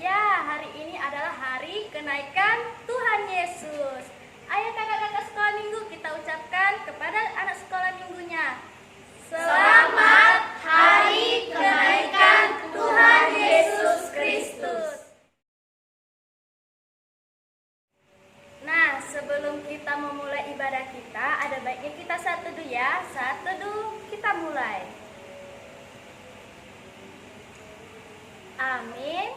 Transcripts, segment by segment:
Ya, hari ini adalah hari kenaikan Tuhan Yesus. Ayo kakak-kakak sekolah minggu, kita ucapkan kepada anak sekolah minggunya, Selamat Hari Kenaikan Tuhan Yesus Kristus. Nah, sebelum kita memulai ibadah kita, ada baiknya kita saat teduh ya. Saat teduh, kita mulai. Amin.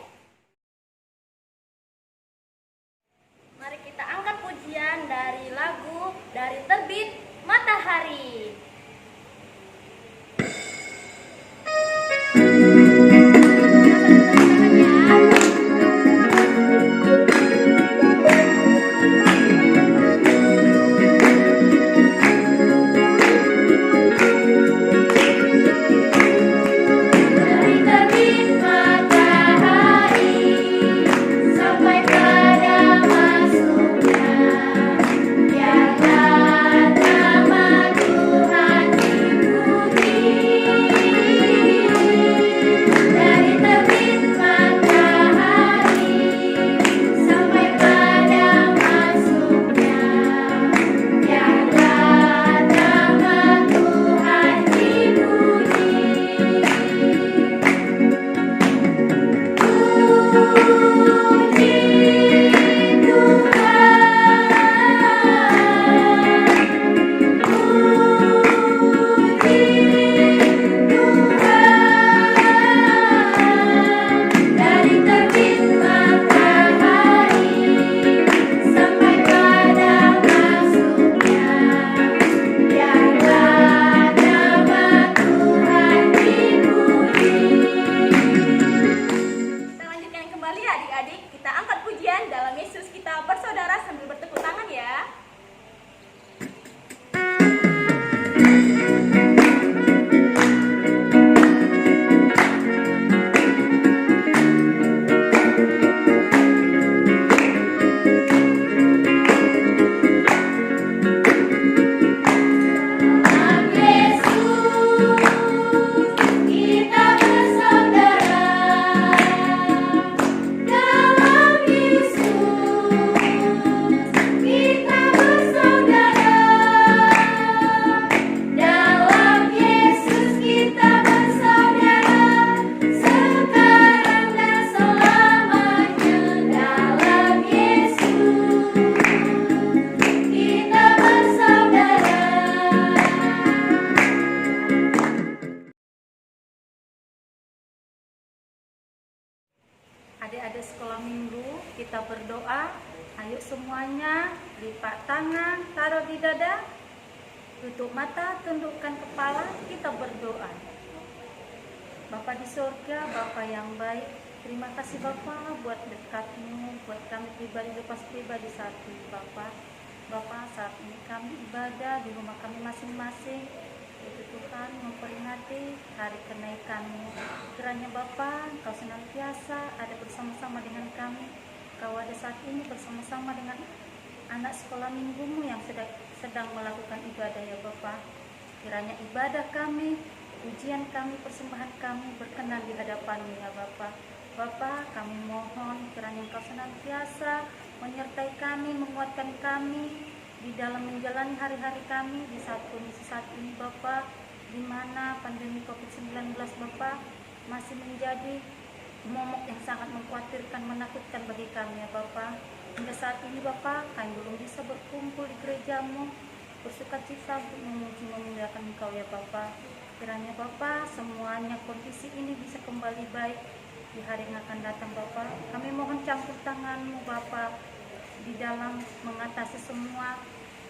Mari kita angkat pujian dari lagu Dari Terbit Matahari. Adik-adik sekolah minggu, kita berdoa. Ayo semuanya, lipat tangan, taruh di dada, tutup mata, tundukkan kepala, kita berdoa. Bapa di surga, Bapa yang baik, terima kasih Bapa buat berkat-Mu, buat kami pribadi lepas pribadi saat ini Bapa. Bapa, saat ini kami ibadah di rumah kami masing-masing. Itu Tuhan memperingati hari kenaikan-Mu. Kiranya Bapa, Engkau senantiasa ada bersama-sama dengan kami. Engkau ada saat ini bersama-sama dengan anak sekolah minggu-Mu yang sedang melakukan ibadah ya Bapa. Kiranya ibadah kami, ujian kami, persembahan kami berkenan di hadapan-Mu ya Bapa. Bapa, kami mohon kiranya Engkau senantiasa menyertai kami, menguatkan kami di dalam menjalani hari-hari kami di saat kondisi saat ini Bapak, di mana pandemi COVID-19 Bapak masih menjadi momok yang sangat mengkhawatirkan, menakutkan bagi kami ya Bapak. Hingga saat ini Bapak, kami belum bisa berkumpul di gereja-Mu, bersukacita untuk memuji memuliakan Engkau ya Bapak. Kiranya Bapak, semuanya kondisi ini bisa kembali baik di hari yang akan datang Bapak. Kami mohon campur tangan-Mu Bapak di dalam mengatasi semua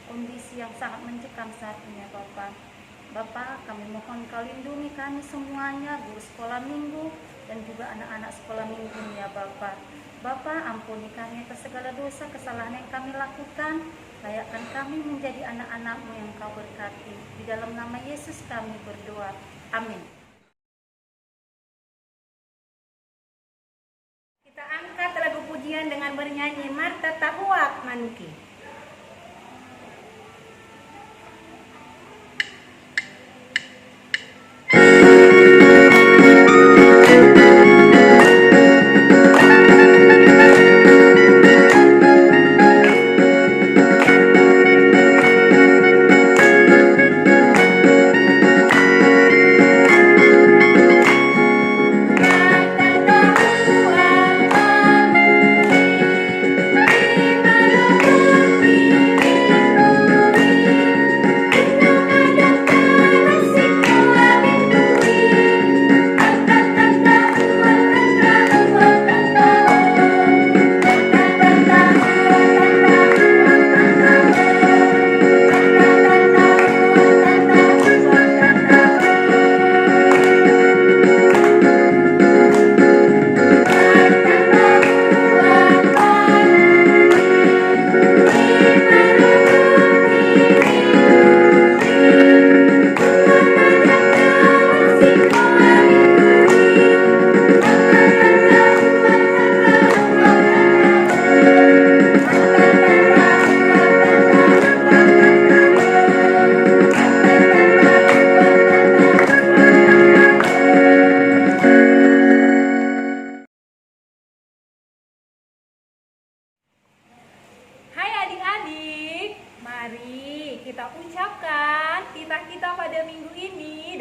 kondisi yang sangat mencekam saat ini ya Bapak. Bapak, kami mohon Kau lindungi kami semuanya, guru sekolah minggu dan juga anak-anak sekolah minggu ya Bapak. Bapak, ampuni kami atas segala dosa kesalahan yang kami lakukan. Layakkan kami menjadi anak-anak-Mu yang Kau berkati. Di dalam nama Yesus kami berdoa. Amin. Kita angkat lagu pujian dengan bernyanyi Marta Tahuak Manuki.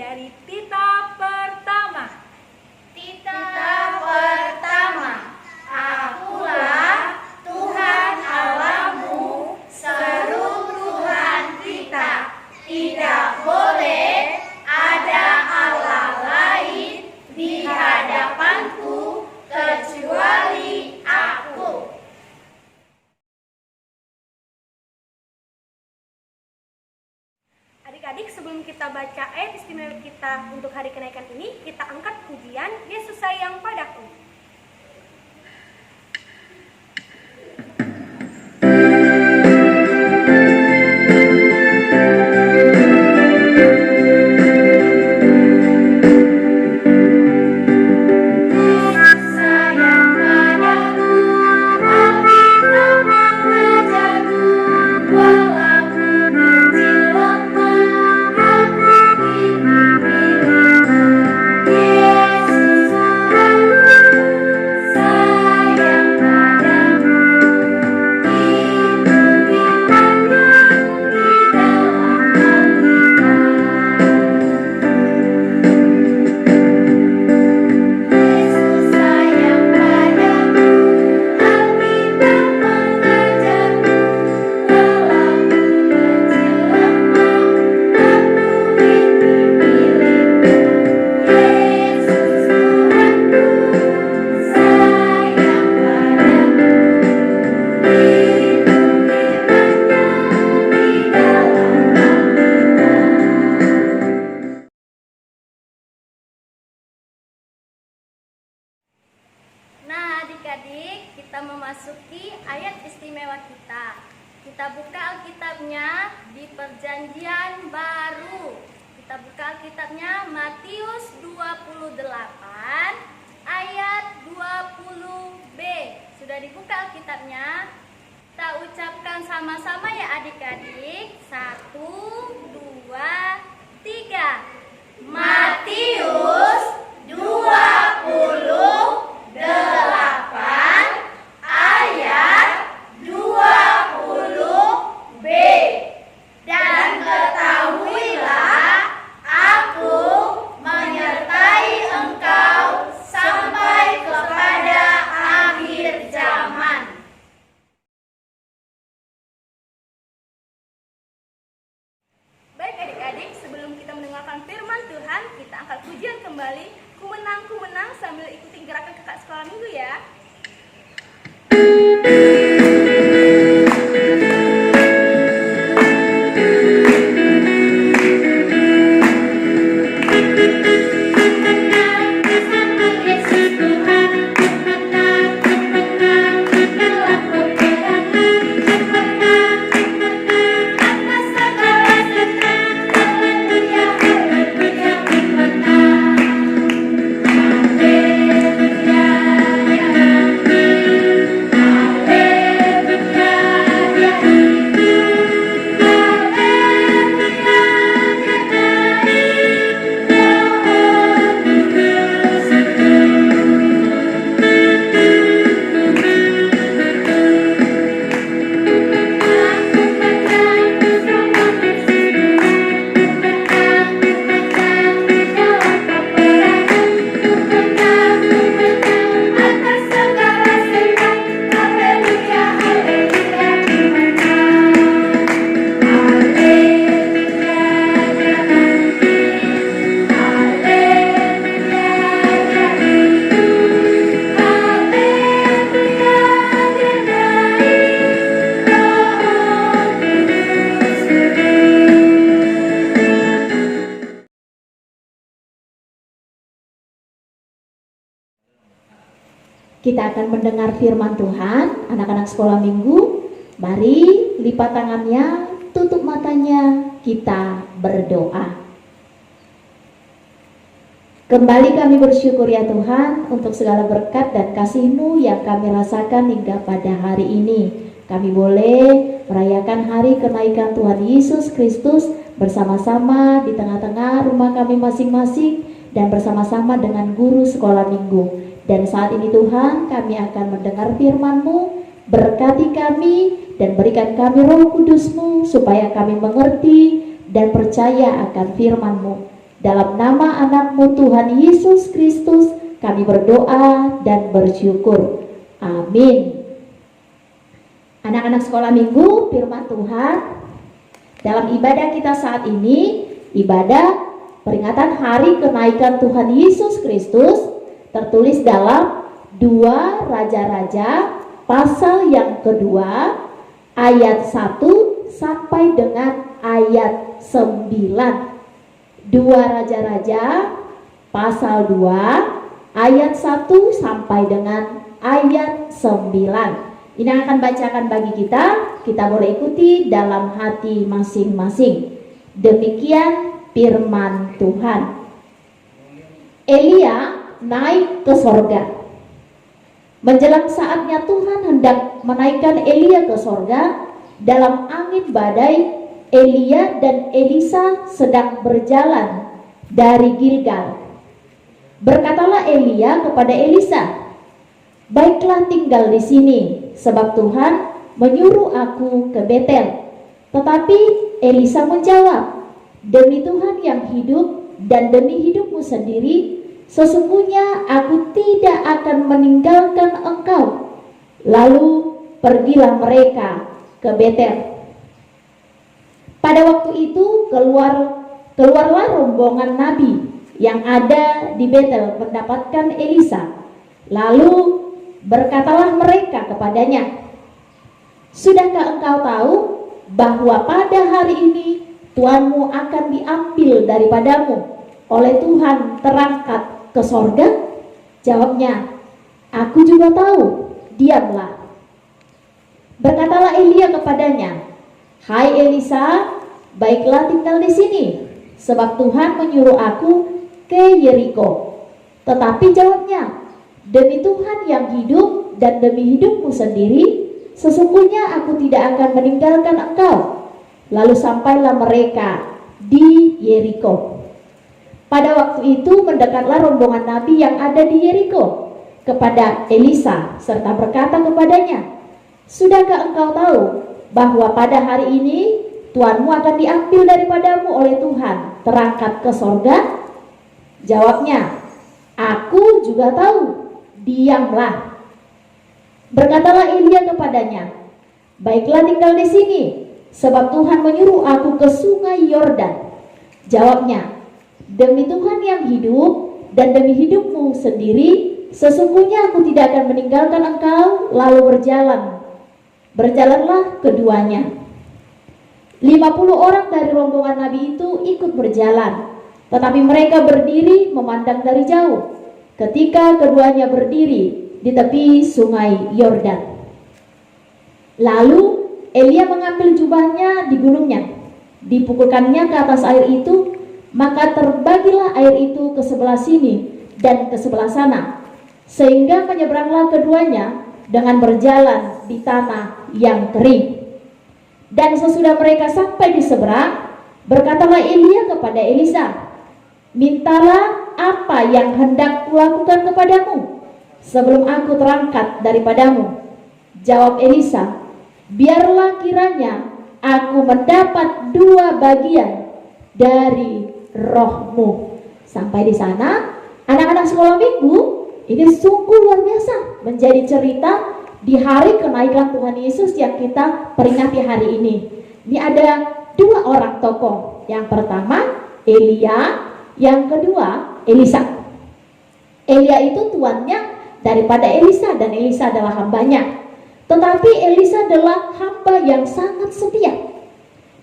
dari Tita pertama. Tita pertama, akulah Tuhan Allahmu, seru Tuhan kita. Tidak boleh ada Allah lain di hadapanku kecuali aku. Adik-adik, sebelum kita baca ayat istimewa kita untuk hari kenaikan ini, kita angkat pujian Yesus sayang padaku. Nah, adik-adik, kita memasuki ayat istimewa kita. Kita buka Alkitabnya di Perjanjian Baru. Kita buka Alkitabnya Matius 28 ayat 20b. Sudah dibuka Alkitabnya? Kita ucapkan sama-sama ya adik-adik. 1, 2, 3. Matius 28 ayat 20b. Dan ketahuilah, aku menyertai engkau sampai kepada akhir zaman. Baik adik-adik, sebelum kita mendengarkan firman Tuhan, kita angkat pujian kembali. Ku menang sambil ikuti gerakan kakak sekolah minggu ya. Kita akan mendengar firman Tuhan. Anak-anak sekolah minggu, mari lipat tangannya, tutup matanya, kita berdoa. Kembali kami bersyukur ya Tuhan untuk segala berkat dan kasih-Mu yang kami rasakan hingga pada hari ini. Kami boleh merayakan hari kenaikan Tuhan Yesus Kristus bersama-sama di tengah-tengah rumah kami masing-masing dan bersama-sama dengan guru sekolah minggu. Dan saat ini Tuhan, kami akan mendengar firman-Mu, berkati kami dan berikan kami Roh Kudus-Mu supaya kami mengerti dan percaya akan firman-Mu. Dalam nama anakmu Tuhan Yesus Kristus kami berdoa dan bersyukur. Amin. Anak-anak sekolah minggu, firman Tuhan dalam ibadah kita saat ini, ibadah peringatan hari kenaikan Tuhan Yesus Kristus, tertulis dalam 2 Raja-Raja pasal yang kedua ayat 1 sampai dengan ayat 9. 2 Raja-Raja pasal 2 ayat 1 sampai dengan ayat 9. Ini akan bacakan bagi kita boleh ikuti dalam hati masing-masing. Demikian firman Tuhan. Elia naik ke sorga. Menjelang saatnya Tuhan hendak menaikkan Elia ke sorga, dalam angin badai, Elia dan Elisa sedang berjalan dari Gilgal. Berkatalah Elia kepada Elisa, "Baiklah tinggal di sini, sebab Tuhan menyuruh aku ke Betel." Tetapi Elisa menjawab, "Demi Tuhan yang hidup dan demi hidupmu sendiri, sesungguhnya aku tidak akan meninggalkan engkau." Lalu pergilah mereka ke Betel. Pada waktu itu keluarlah rombongan nabi yang ada di Betel mendapatkan Elisa. Lalu berkatalah mereka kepadanya, "Sudahkah engkau tahu bahwa pada hari ini tuanmu akan diambil daripadamu oleh Tuhan terangkat ke sorga?" Jawabnya, "Aku juga tahu, diamlah." Berkatalah Elia kepadanya, "Hai Elisa, baiklah tinggal di sini, sebab Tuhan menyuruh aku ke Yeriko." Tetapi jawabnya, "Demi Tuhan yang hidup dan demi hidupmu sendiri, sesungguhnya aku tidak akan meninggalkan engkau." Lalu sampailah mereka di Yeriko. Pada waktu itu mendekatlah rombongan nabi yang ada di Yeriko kepada Elisa serta berkata kepadanya, "Sudahkah engkau tahu bahwa pada hari ini tuanmu akan diambil daripadamu oleh Tuhan terangkat ke sorga?" Jawabnya, "Aku juga tahu, diamlah." Berkatalah Elia kepadanya, "Baiklah tinggal di sini, sebab Tuhan menyuruh aku ke sungai Yordan." Jawabnya, "Demi Tuhan yang hidup dan demi hidupmu sendiri, sesungguhnya aku tidak akan meninggalkan engkau." Lalu berjalanlah keduanya. 50 orang dari rombongan nabi itu ikut berjalan, tetapi mereka berdiri memandang dari jauh ketika keduanya berdiri di tepi sungai Yordan. Lalu Elia mengambil jubahnya, digulungnya, dipukulkannya ke atas air itu, maka terbagilah air itu ke sebelah sini dan ke sebelah sana, sehingga menyeberanglah keduanya dengan berjalan di tanah yang kering. Dan sesudah mereka sampai di seberang, berkatalah Elia kepada Elisa, "Mintalah apa yang hendak kulakukan kepadamu sebelum aku terangkat daripadamu." Jawab Elisa, "Biarlah kiranya aku mendapat 2 bagian dari rohmu." Sampai di sana, anak-anak sekolah minggu, ini sungguh luar biasa menjadi cerita di hari kenaikan Tuhan Yesus yang kita peringati hari ini. Ini ada 2 orang tokoh. Yang pertama Elia, yang kedua Elisa. Elia itu tuannya daripada Elisa dan Elisa adalah hambanya. Tetapi Elisa adalah hamba yang sangat setia.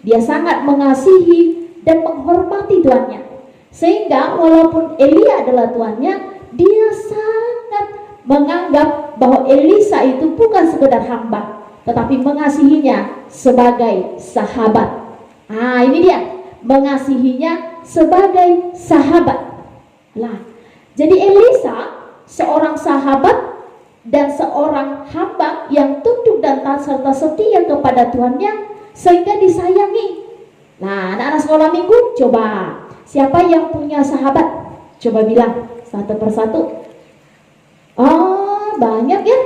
Dia sangat mengasihi dan menghormati tuannya. Sehingga walaupun Elia adalah tuannya, dia sangat menganggap bahwa Elisa itu bukan sekedar hamba, tetapi mengasihinya sebagai sahabat. Nah, ini dia, mengasihinya sebagai sahabat. Nah, jadi Elisa seorang sahabat dan seorang hamba yang tunduk dan taat serta setia kepada tuannya sehingga disayangi. Nah, anak-anak sekolah minggu, coba siapa yang punya sahabat? Coba bilang satu persatu. Oh, banyak ya.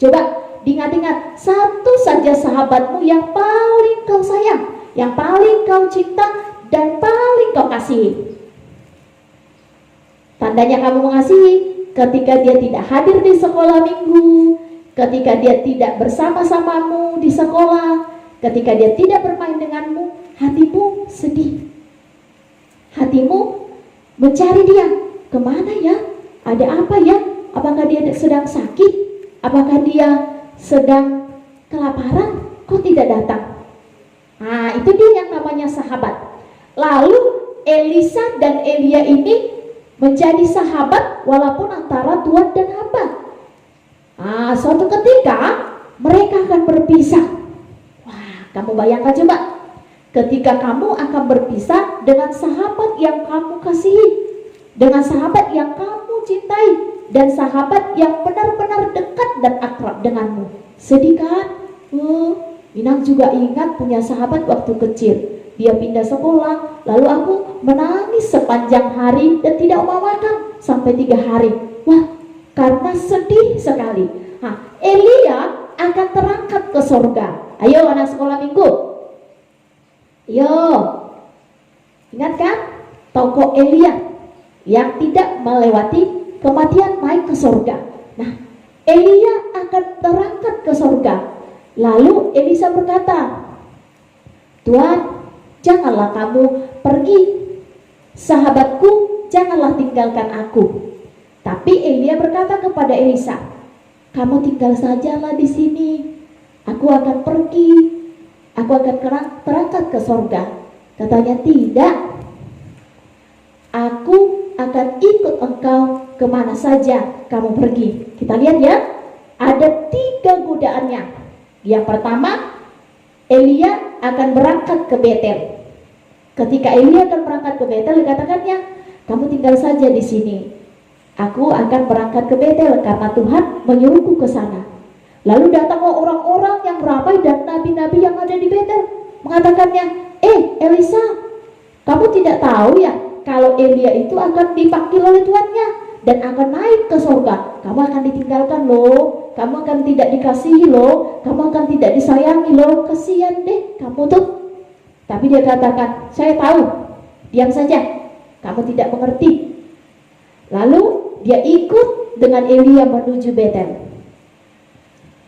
Coba diingat-ingat satu saja sahabatmu yang paling kau sayang, yang paling kau cinta dan paling kau kasihi. Tandanya kamu mengasihi ketika dia tidak hadir di sekolah minggu, ketika dia tidak bersama-samamu di sekolah, ketika dia tidak bermain denganmu, hatimu sedih. Hatimu mencari dia, kemana ya? Ada apa ya? Apakah dia sedang sakit? Apakah dia sedang kelaparan? Kok tidak datang? Nah, itu dia yang namanya sahabat. Lalu Elisa dan Elia ini menjadi sahabat walaupun antara Tuhan dan hamba. Nah, suatu ketika mereka akan berpisah. Wah, kamu bayangkan coba, ketika kamu akan berpisah dengan sahabat yang kamu kasihi, dengan sahabat yang kamu cintai, dan sahabat yang benar-benar dekat dan akrab denganmu. Sedih kan? Minang juga ingat punya sahabat waktu kecil. Dia pindah sekolah, lalu aku menangis sepanjang hari dan tidak mau makan sampai 3 hari. Wah, karena sedih sekali. Nah, Elia akan terangkat ke sorga. Ayo anak sekolah minggu, yo, ingat kan tokoh Elia yang tidak melewati kematian naik ke sorga. Nah, Elia akan terangkat ke sorga. Lalu Elisa berkata, Tuhan, janganlah kamu pergi, sahabatku, janganlah tinggalkan aku. Tapi Elia berkata kepada Elisa, kamu tinggal sajalah di sini. Aku akan pergi, aku akan terangkat ke sorga. Katanya, tidak, aku akan ikut engkau kemana saja kamu pergi. Kita lihat ya, ada 3 godaannya. Yang pertama, Elia akan berangkat ke Betel. Ketika Elia akan berangkat ke Betel, dikatakannya, kamu tinggal saja di sini. Aku akan berangkat ke Betel karena Tuhan menyuruhku ke sana. Lalu datanglah orang-orang yang ramai dan nabi-nabi yang ada di Betel, mengatakannya, Elisa, kamu tidak tahu ya kalau Elia itu akan dipanggil oleh tuannya dan akan naik ke surga. Kamu akan ditinggalkan loh, kamu akan tidak dikasihi loh, kamu akan tidak disayangi loh, kasihan deh kamu tuh. Tapi dia katakan, saya tahu, diam saja, kamu tidak mengerti. Lalu dia ikut dengan Elia menuju Betel.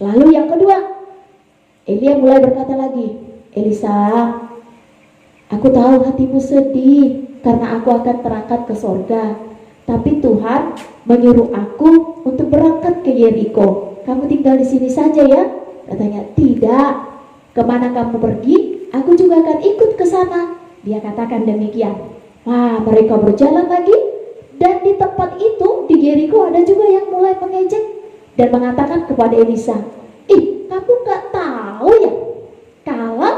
Lalu yang kedua, Elia mulai berkata lagi, Elisa, aku tahu hatimu sedih karena aku akan terangkat ke sorga. Tapi Tuhan menyuruh aku untuk berangkat ke Yeriko. Kamu tinggal di sini saja ya? Katanya, tidak. Kemana kamu pergi, aku juga akan ikut ke sana. Dia katakan demikian. Wah, mereka berjalan lagi. Dan di tempat itu, di Yeriko ada juga yang mulai mengejek dan mengatakan kepada Elisa, kamu gak tahu ya kalau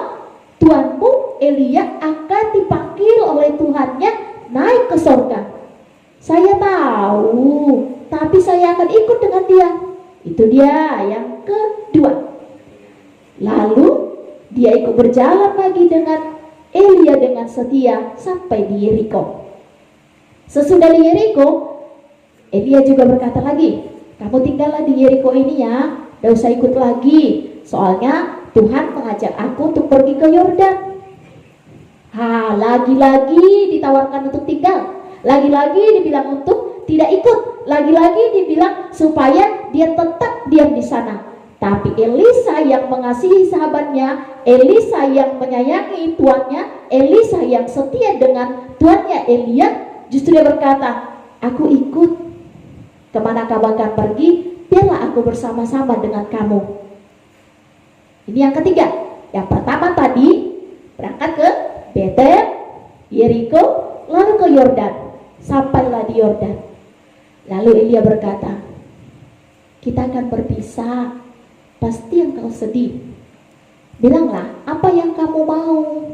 tuanmu Elia akan dipanggil oleh Tuhannya naik ke sorga? Saya tahu, tapi saya akan ikut dengan dia. Itu dia yang kedua. Lalu dia ikut berjalan lagi dengan Elia dengan setia sampai di Yeriko. Sesudah di Yeriko, Elia juga berkata lagi, kamu tinggallah di Yeriko ini ya, gak usah ikut lagi, soalnya Tuhan mengajak aku untuk pergi ke Yordan. Lagi-lagi ditawarkan untuk tinggal, lagi-lagi dibilang untuk tidak ikut, lagi-lagi dibilang supaya dia tetap diam di sana. Tapi Elisa yang mengasihi sahabatnya, Elisa yang menyayangi tuannya, Elisa yang setia dengan tuannya Elia, justru dia berkata, aku ikut. Kemana kamu akan pergi, biarlah aku bersama-sama dengan kamu. Ini yang ketiga. Yang pertama tadi berangkat ke Betel, Yeriko, lalu ke Yordan. Sampailah di Yordan. Lalu Elia berkata, kita akan berpisah, pasti engkau sedih. Bilanglah apa yang kamu mau,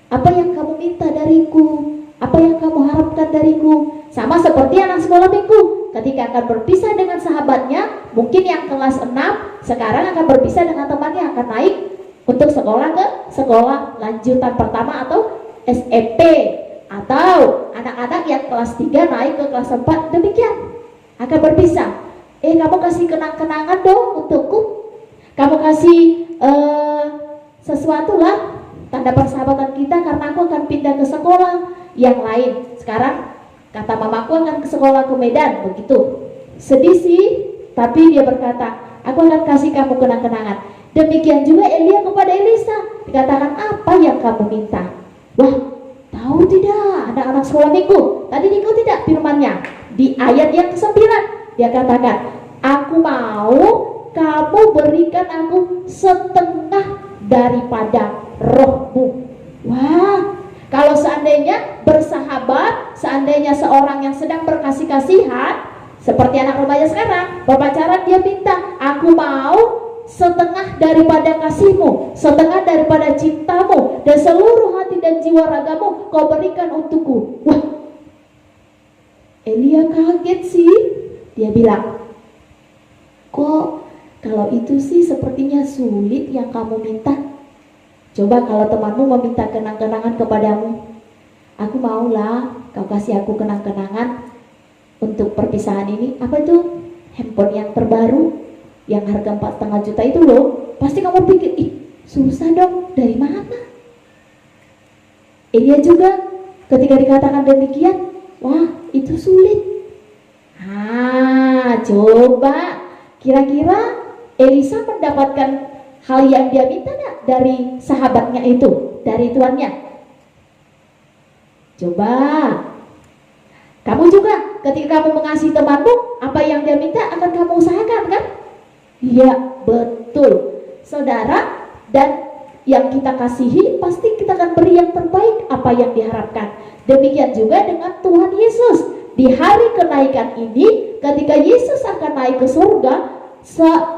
apa yang kamu minta dariku, apa yang kamu harapkan dariku. Sama seperti anak sekolah minggu, ketika akan berpisah dengan sahabatnya, mungkin yang kelas 6 sekarang akan berpisah dengan temannya, akan naik untuk sekolah ke sekolah lanjutan pertama atau SMP, atau anak-anak yang kelas 3 naik ke kelas 4, demikian akan berpisah. Kamu kasih kenang-kenangan dong untukku, kamu kasih sesuatu lah, tanda persahabatan kita, karena aku akan pindah ke sekolah yang lain. Sekarang Kata mamaku akan ke sekolah ke Medan, begitu. Sedih sih, tapi dia berkata, aku akan kasih kamu kenang-kenangan. Demikian juga Elia kepada Elisa, dikatakan, apa yang kamu minta? Wah, tahu tidak anak-anak sekolah minggu, tadi minggu tidak firmannya di ayat yang ke-9 dia katakan, aku mau kamu berikan aku setengah daripada rohmu. Wah, kalau seandainya bersahabat, seandainya seorang yang sedang berkasih-kasihan, seperti anak remaja sekarang, berpacaran, dia minta, aku mau setengah daripada kasihmu, setengah daripada cintamu, dan seluruh hati dan jiwa ragamu kau berikan untukku. Wah, Elia kaget sih. Dia bilang, kok kalau itu sih sepertinya sulit yang kamu minta. Coba kalau temanmu meminta kenang-kenangan kepadamu, aku maulah kau kasih aku kenang-kenangan untuk perpisahan ini. Apa itu? Handphone yang terbaru yang harga 4,5 juta itu loh. Pasti kamu pikir, ih susah dong, dari mana? Elia juga ketika dikatakan demikian, wah itu sulit. Coba kira-kira Elisa mendapatkan hal yang dia minta enggak dari sahabatnya itu, dari tuannya? Coba kamu juga ketika kamu mengasihi temanmu, apa yang dia minta akan kamu usahakan kan? Iya, betul. Saudara, dan yang kita kasihi pasti kita akan beri yang terbaik apa yang diharapkan. Demikian juga dengan Tuhan Yesus. Di hari kenaikan ini, ketika Yesus akan naik ke surga,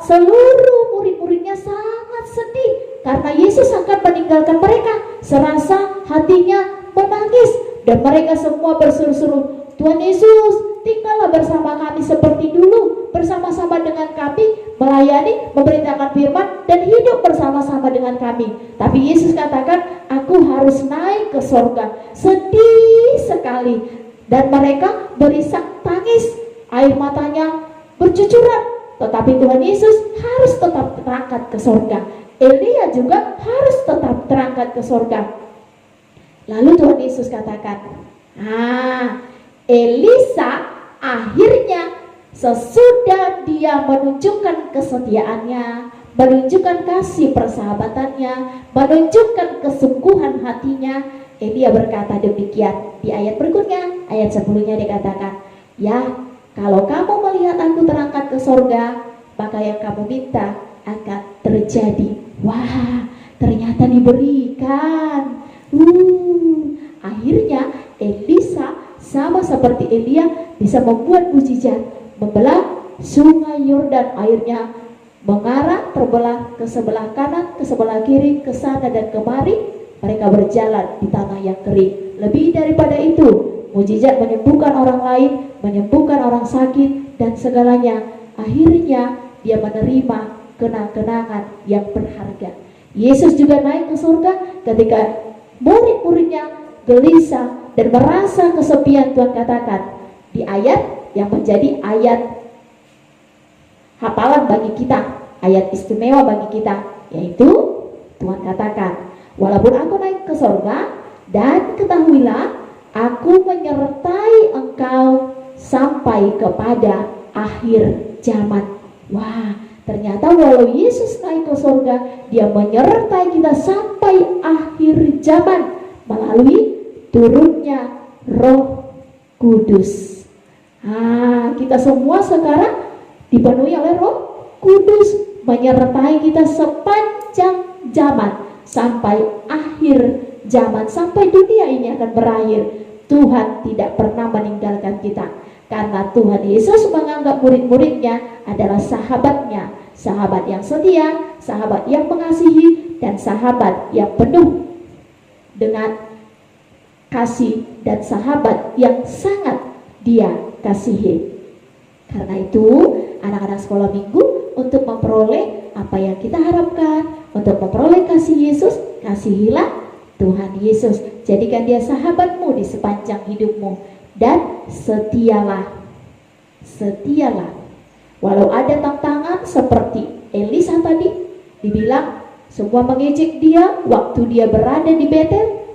seluruh murid-muridnya sangat sedih karena Yesus akan meninggalkan mereka. Serasa hatinya menangis dan mereka semua berseru-seru, Tuhan Yesus, tinggallah bersama kami seperti dulu, bersama-sama dengan kami melayani, memberitakan firman, dan hidup bersama-sama dengan kami. Tapi Yesus katakan, aku harus naik ke surga. Sedih sekali. Dan mereka berisak tangis, air matanya bercucuran. Tetapi Tuhan Yesus harus tetap terangkat ke surga. Elia juga harus tetap terangkat ke surga. Lalu Tuhan Yesus katakan, Elisa akhirnya sesudah dia menunjukkan kesetiaannya, menunjukkan kasih persahabatannya, menunjukkan kesungguhan hatinya, Elia berkata demikian. Di ayat berikutnya, ayat 10-nya dikatakan, ya, kalau kamu melihat aku terangkat ke sorga, maka yang kamu minta akan terjadi. Wah, ternyata diberikan. Akhirnya Elisa sama seperti Elia bisa membuat mukjizat, membelah sungai Yordan, airnya mengarah, terbelah ke sebelah kanan, ke sebelah kiri, ke sana dan kemari. Mereka berjalan di tanah yang kering. Lebih daripada itu, mukjizat menyembuhkan orang lain, menyembuhkan orang sakit, dan segalanya. Akhirnya dia menerima kenang-kenangan yang berharga. Yesus juga naik ke surga ketika murid-muridnya gelisah dan merasa kesepian. Tuhan katakan di ayat yang menjadi ayat hafalan bagi kita, ayat istimewa bagi kita, yaitu Tuhan katakan, walaupun aku naik ke surga, dan ketahuilah aku menyertai engkau sampai kepada akhir zaman. Wah, ternyata walau Yesus naik ke surga, dia menyertai kita sampai akhir zaman melalui turunnya Roh Kudus. Kita semua sekarang dipenuhi oleh Roh Kudus, menyertai kita sepanjang zaman sampai akhir zaman, sampai dunia ini akan berakhir. Tuhan tidak pernah meninggalkan kita, karena Tuhan Yesus menganggap murid-muridnya adalah sahabatnya, sahabat yang setia, sahabat yang mengasihi, dan sahabat yang penuh dengan kasih, dan sahabat yang sangat dia kasihi. Karena itu anak-anak sekolah minggu, untuk memperoleh apa yang kita harapkan, untuk memperoleh kasih Yesus, kasihilah Tuhan Yesus. Jadikan dia sahabatmu di sepanjang hidupmu, dan setialah. Walau ada tantangan seperti Elisa tadi, dibilang semua mengejek dia waktu dia berada di Betel,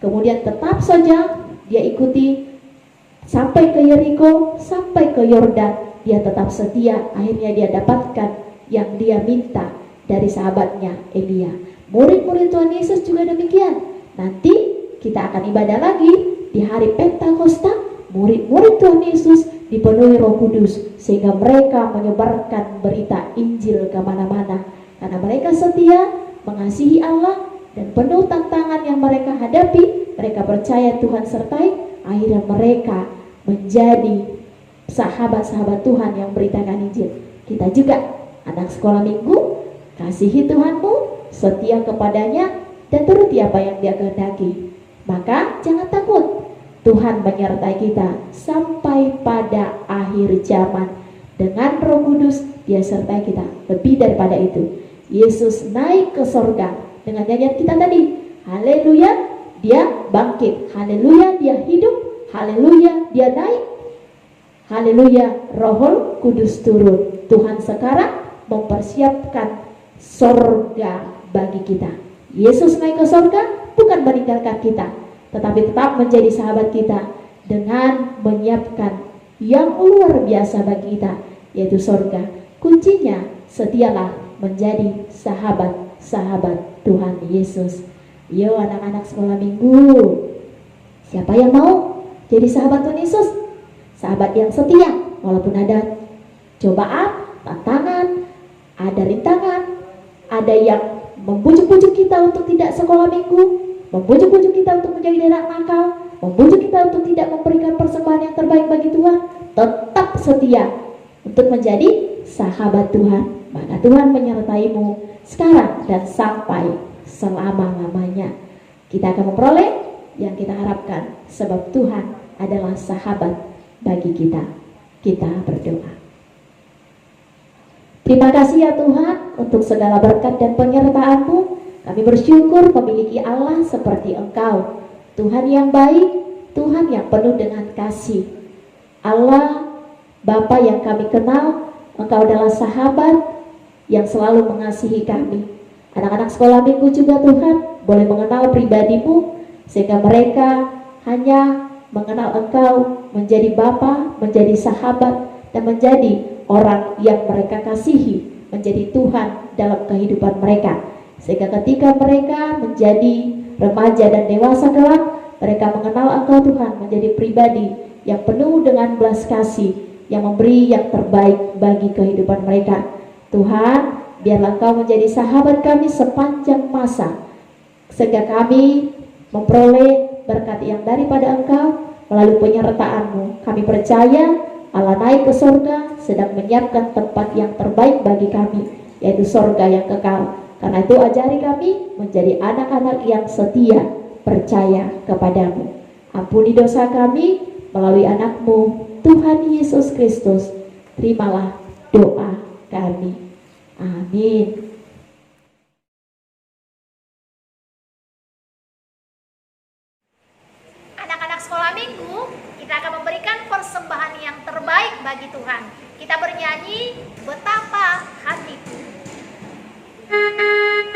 kemudian tetap saja dia ikuti sampai ke Yeriko, sampai ke Yordan, dia tetap setia. Akhirnya dia dapatkan yang dia minta dari sahabatnya Elia. Murid-murid Tuhan Yesus juga demikian. Nanti kita akan ibadah lagi di hari Pentakosta. Murid-murid Tuhan Yesus dipenuhi Roh Kudus sehingga mereka menyebarkan berita Injil ke mana-mana. Karena mereka setia, mengasihi Allah, dan penuh tantangan yang mereka hadapi, mereka percaya Tuhan sertai. Akhirnya mereka menjadi sahabat-sahabat Tuhan yang beritakan Injil. Kita juga anak sekolah minggu, kasihi Tuhanmu, setia kepadanya, dan turuti apa yang dia kehendaki. Maka jangan takut, Tuhan menyertai kita sampai pada akhir zaman. Dengan Roh Kudus dia sertai kita. Lebih daripada itu, Yesus naik ke sorga dengan nyanyian kita tadi. Haleluya, dia bangkit. Haleluya, dia hidup. Haleluya, dia naik. Haleluya, Roh Kudus turun. Tuhan sekarang mempersiapkan sorga bagi kita. Yesus naik ke sorga bukan meninggalkan kita, tetapi tetap menjadi sahabat kita dengan menyiapkan yang luar biasa bagi kita, yaitu sorga. Kuncinya, setialah menjadi sahabat-sahabat Tuhan Yesus. Yo anak-anak sekolah minggu, siapa yang mau jadi sahabat Tuhan Yesus? Sahabat yang setia, walaupun ada cobaan, tantangan, ada rintangan, ada yang membujuk-bujuk kita untuk tidak sekolah minggu, membujuk-bujuk kita untuk menjadi anak nakal, membujuk kita untuk tidak memberikan persembahan yang terbaik bagi Tuhan. Tetap setia untuk menjadi sahabat Tuhan, maka Tuhan menyertaimu sekarang dan sampai selama-lamanya. Kita akan memperoleh yang kita harapkan, sebab Tuhan adalah sahabat bagi kita. Kita berdoa. Terima kasih ya Tuhan untuk segala berkat dan penyertaan-Mu. Kami bersyukur memiliki Allah seperti Engkau, Tuhan yang baik, Tuhan yang penuh dengan kasih. Allah, Bapa yang kami kenal, Engkau adalah sahabat yang selalu mengasihi kami. Anak-anak sekolah minggu juga Tuhan boleh mengenal pribadi-Mu, sehingga mereka hanya mengenal Engkau menjadi Bapa, menjadi sahabat, dan menjadi orang yang mereka kasihi, menjadi Tuhan dalam kehidupan mereka. Sehingga ketika mereka menjadi remaja dan dewasa kelak, mereka mengenal Engkau Tuhan menjadi pribadi yang penuh dengan belas kasih, yang memberi yang terbaik bagi kehidupan mereka. Tuhan, biarlah Engkau menjadi sahabat kami sepanjang masa, sehingga kami memperoleh berkat yang daripada Engkau melalui penyertaan-Mu. Kami percaya Allah naik ke sorga sedang menyiapkan tempat yang terbaik bagi kami, yaitu sorga yang kekal. Karena itu ajari kami menjadi anak-anak yang setia, percaya kepadamu. Ampuni dosa kami melalui anak-Mu, Tuhan Yesus Kristus. Terimalah doa kami. Amin. Anak-anak sekolah minggu, kita akan memberikan persembahan yang terbaik bagi Tuhan. Kita bernyanyi Betapa Hatiku. Betapa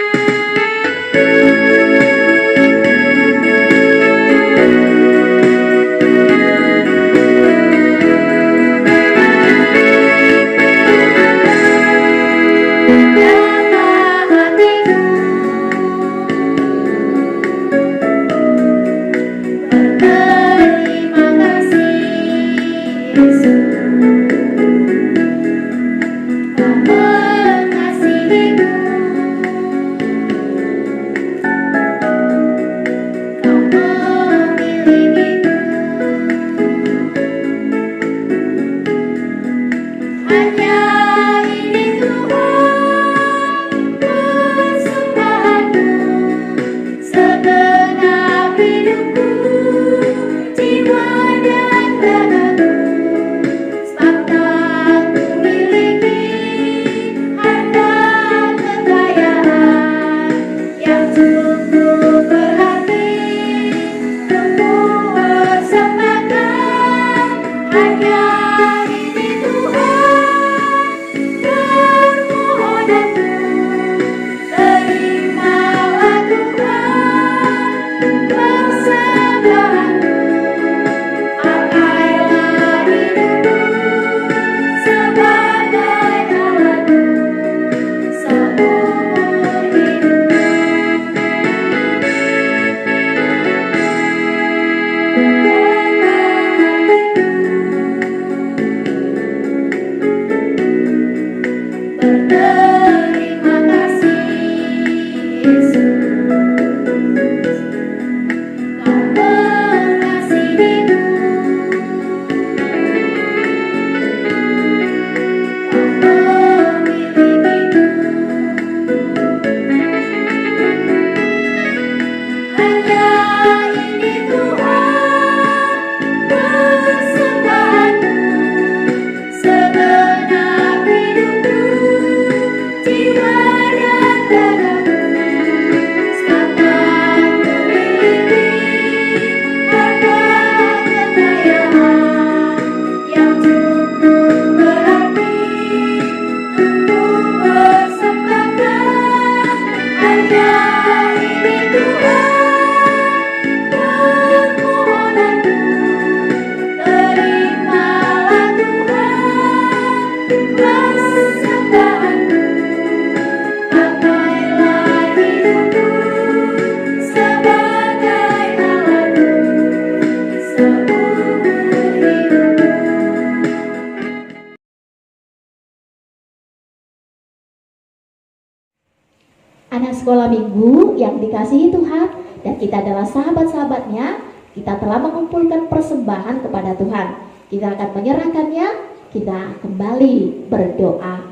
anak sekolah minggu yang dikasihi Tuhan, dan kita adalah sahabat-sahabatnya. Kita telah mengumpulkan persembahan kepada Tuhan. Kita akan menyerahkannya. Kita kembali berdoa.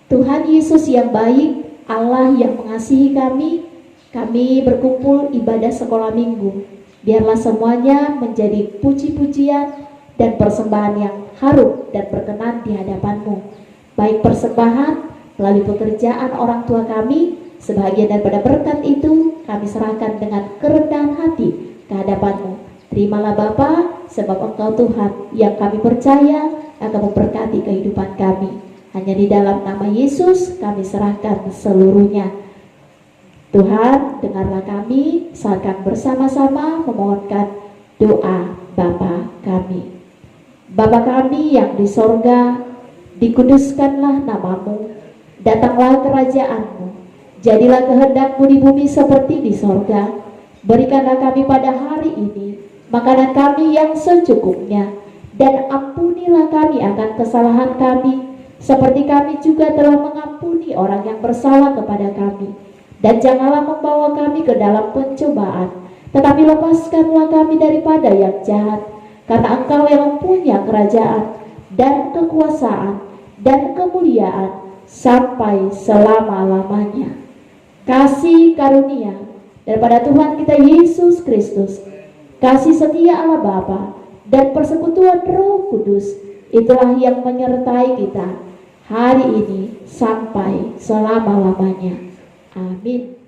Tuhan Yesus yang baik, Allah yang mengasihi kami berkumpul ibadah sekolah minggu. Biarlah semuanya menjadi puji-pujian dan persembahan yang harum dan berkenan di hadapan-Mu. Baik persembahan melalui pekerjaan orang tua kami, sebahagian daripada berkat itu kami serahkan dengan kerendahan hati ke hadapan-Mu. Terimalah Bapa, sebab Engkau Tuhan yang kami percaya akan memberkati kehidupan kami. Hanya di dalam nama Yesus kami serahkan seluruhnya. Tuhan, dengarlah kami saat kami bersama-sama memohonkan doa Bapa kami. Bapa kami yang di sorga, dikuduskanlah namamu, datanglah kerajaan-Mu, jadilah kehendak-Mu di bumi seperti di sorga. Berikanlah kami pada hari ini makanan kami yang secukupnya, dan ampunilah kami akan kesalahan kami, seperti kami juga telah mengampuni orang yang bersalah kepada kami. Dan janganlah membawa kami ke dalam pencobaan, tetapi lepaskanlah kami daripada yang jahat. Karena Engkau yang mempunyai kerajaan dan kekuasaan dan kemuliaan sampai selama-lamanya. Kasih karunia daripada Tuhan kita Yesus Kristus, kasih setia Allah Bapa, dan persekutuan Roh Kudus, itulah yang menyertai kita hari ini sampai selama-lamanya. Amin.